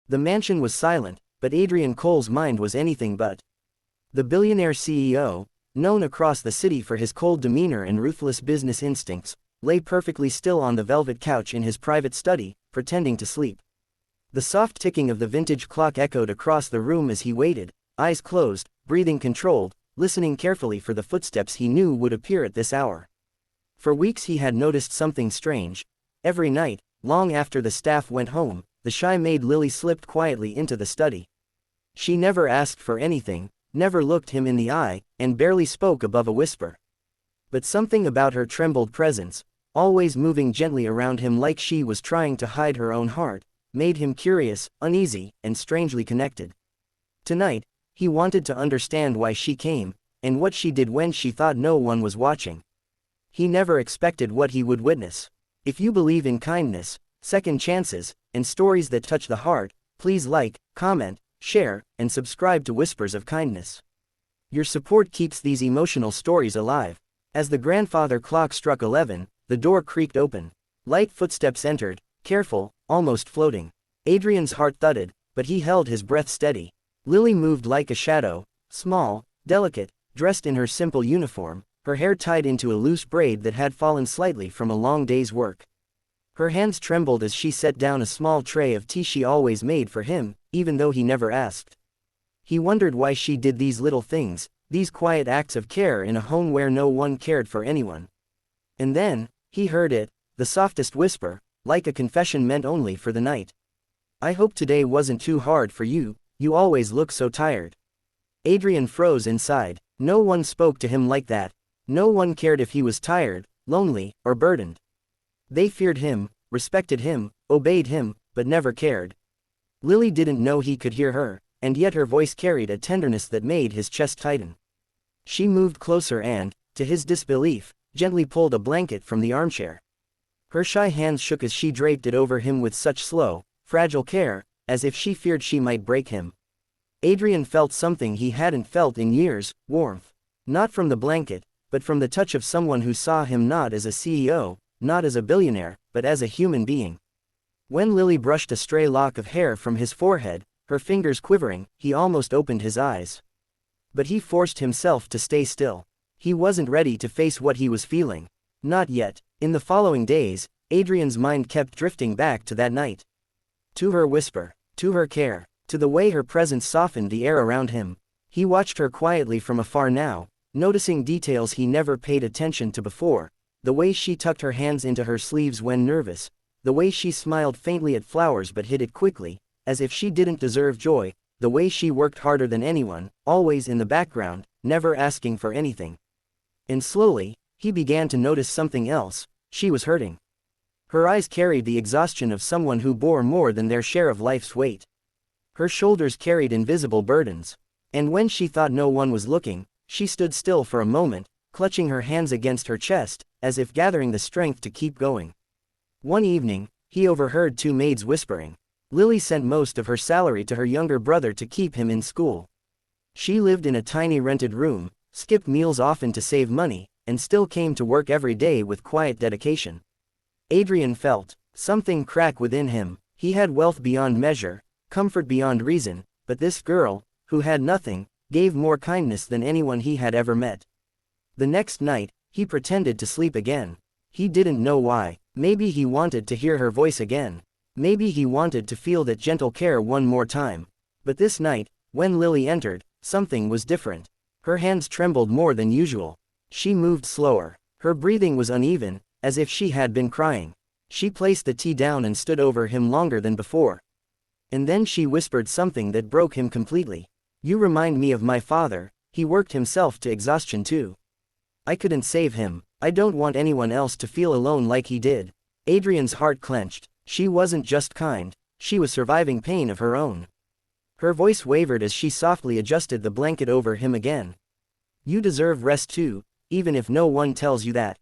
The mansion was silent, but Adrian Cole's mind was anything but. The billionaire CEO, known across the city for his cold demeanor and ruthless business instincts, lay perfectly still on the velvet couch in his private study, pretending to sleep. The soft ticking of the vintage clock echoed across the room as he waited, eyes closed, breathing controlled, listening carefully for the footsteps he knew would appear at this hour. For weeks he had noticed something strange. Every night, long after the staff went home, the shy maid Lily slipped quietly into the study. She never asked for anything, never looked him in the eye, and barely spoke above a whisper. But something about her trembled presence, always moving gently around him like she was trying to hide her own heart, made him curious, uneasy, and strangely connected. Tonight, he wanted to understand why she came, and what she did when she thought no one was watching. He never expected what he would witness. If you believe in kindness, second chances, and stories that touch the heart, please like, comment, share, and subscribe to Whispers of Kindness. Your support keeps these emotional stories alive. As the grandfather clock struck 11, the door creaked open. Light footsteps entered, careful, almost floating. Adrian's heart thudded, but he held his breath steady. Lily moved like a shadow, small, delicate, dressed in her simple uniform, her hair tied into a loose braid that had fallen slightly from a long day's work. Her hands trembled as she set down a small tray of tea she always made for him, even though he never asked. He wondered why she did these little things, these quiet acts of care in a home where no one cared for anyone. And then, he heard it, the softest whisper, like a confession meant only for the night. "I hope today wasn't too hard for you, you always look so tired." Adrian froze inside. No one spoke to him like that. No one cared if he was tired, lonely, or burdened. They feared him, respected him, obeyed him, but never cared. Lily didn't know he could hear her, and yet her voice carried a tenderness that made his chest tighten. She moved closer and, to his disbelief, gently pulled a blanket from the armchair. Her shy hands shook as she draped it over him with such slow, fragile care, as if she feared she might break him. Adrian felt something he hadn't felt in years, warmth. Not from the blanket, but from the touch of someone who saw him not as a CEO, not as a billionaire, but as a human being. When Lily brushed a stray lock of hair from his forehead, her fingers quivering, he almost opened his eyes. But he forced himself to stay still. He wasn't ready to face what he was feeling. Not yet. In the following days, Adrian's mind kept drifting back to that night. To her whisper, to her care, to the way her presence softened the air around him. He watched her quietly from afar now, noticing details he never paid attention to before. The way she tucked her hands into her sleeves when nervous, the way she smiled faintly at flowers but hid it quickly, as if she didn't deserve joy, the way she worked harder than anyone, always in the background, never asking for anything. And slowly, he began to notice something else. She was hurting. Her eyes carried the exhaustion of someone who bore more than their share of life's weight. Her shoulders carried invisible burdens. And when she thought no one was looking, she stood still for a moment, clutching her hands against her chest, as if gathering the strength to keep going. One evening, he overheard two maids whispering. Lily sent most of her salary to her younger brother to keep him in school. She lived in a tiny rented room, skipped meals often to save money, and still came to work every day with quiet dedication. Adrian felt something crack within him. He had wealth beyond measure, comfort beyond reason, but this girl, who had nothing, gave more kindness than anyone he had ever met. The next night, he pretended to sleep again. He didn't know why. Maybe he wanted to hear her voice again. Maybe he wanted to feel that gentle care one more time. But this night, when Lily entered, something was different. Her hands trembled more than usual. She moved slower. Her breathing was uneven, as if she had been crying. She placed the tea down and stood over him longer than before. And then she whispered something that broke him completely. "You remind me of my father. He worked himself to exhaustion too. I couldn't save him. I don't want anyone else to feel alone like he did." Adrian's heart clenched. She wasn't just kind, she was surviving pain of her own. Her voice wavered as she softly adjusted the blanket over him again. "You deserve rest too, even if no one tells you that."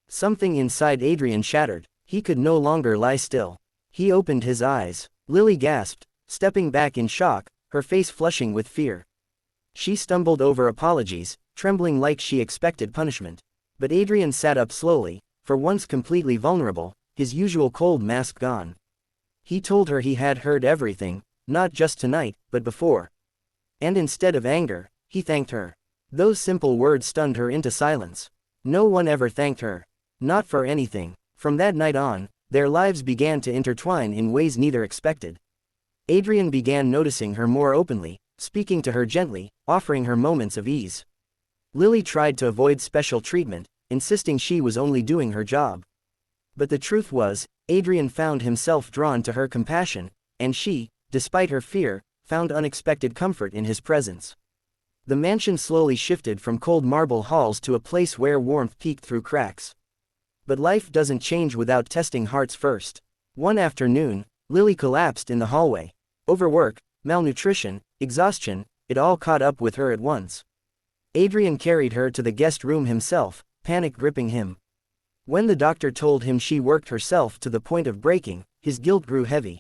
Something inside Adrian shattered. He could no longer lie still. He opened his eyes. Lily gasped, stepping back in shock, her face flushing with fear. She stumbled over apologies, trembling like she expected punishment. But Adrian sat up slowly, for once completely vulnerable, his usual cold mask gone. He told her he had heard everything, not just tonight, but before. And instead of anger, he thanked her. Those simple words stunned her into silence. No one ever thanked her. Not for anything. From that night on, their lives began to intertwine in ways neither expected. Adrian began noticing her more openly, speaking to her gently, offering her moments of ease. Lily tried to avoid special treatment, insisting she was only doing her job. But the truth was, Adrian found himself drawn to her compassion, and she, despite her fear, found unexpected comfort in his presence. The mansion slowly shifted from cold marble halls to a place where warmth peeked through cracks. But life doesn't change without testing hearts first. One afternoon, Lily collapsed in the hallway. Overwork, malnutrition, exhaustion, it all caught up with her at once. Adrian carried her to the guest room himself, panic gripping him. When the doctor told him she worked herself to the point of breaking, his guilt grew heavy.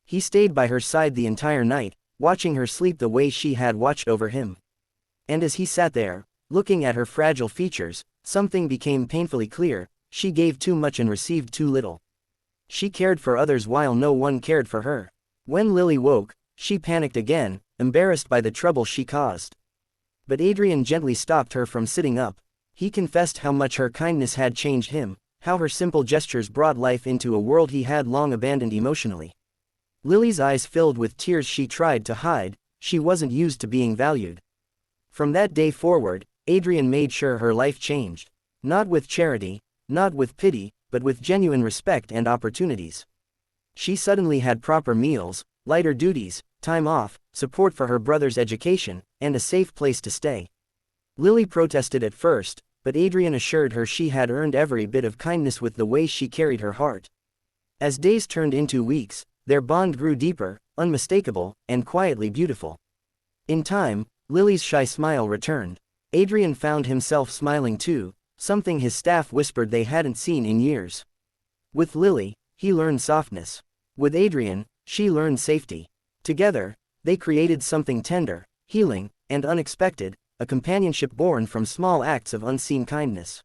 He stayed by her side the entire night, watching her sleep the way she had watched over him. And as he sat there, looking at her fragile features, something became painfully clear: she gave too much and received too little. She cared for others while no one cared for her. When Lily woke, she panicked again, embarrassed by the trouble she caused. But Adrian gently stopped her from sitting up. He confessed how much her kindness had changed him, how her simple gestures brought life into a world he had long abandoned emotionally. Lily's eyes filled with tears she tried to hide. She wasn't used to being valued. From that day forward, Adrian made sure her life changed. Not with charity, not with pity, but with genuine respect and opportunities. She suddenly had proper meals, lighter duties, time off, support for her brother's education, and a safe place to stay. Lily protested at first, but Adrian assured her she had earned every bit of kindness with the way she carried her heart. As days turned into weeks, their bond grew deeper, unmistakable, and quietly beautiful. In time, Lily's shy smile returned. Adrian found himself smiling too, something his staff whispered they hadn't seen in years. With Lily, he learned softness. With Adrian, she learned safety. Together, they created something tender, healing, and unexpected, a companionship born from small acts of unseen kindness.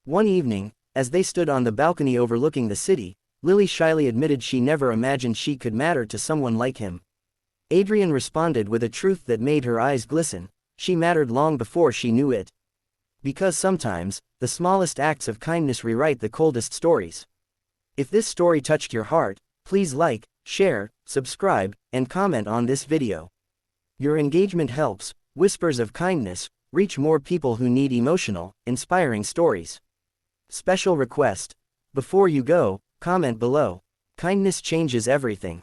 One evening, as they stood on the balcony overlooking the city, Lily shyly admitted she never imagined she could matter to someone like him. Adrian responded with a truth that made her eyes glisten: she mattered long before she knew it. Because sometimes, the smallest acts of kindness rewrite the coldest stories. If this story touched your heart, please like, share, subscribe, and comment on this video. Your engagement helps Whispers of Kindness reach more people who need emotional, inspiring stories. Special request: before you go, comment below. Kindness changes everything.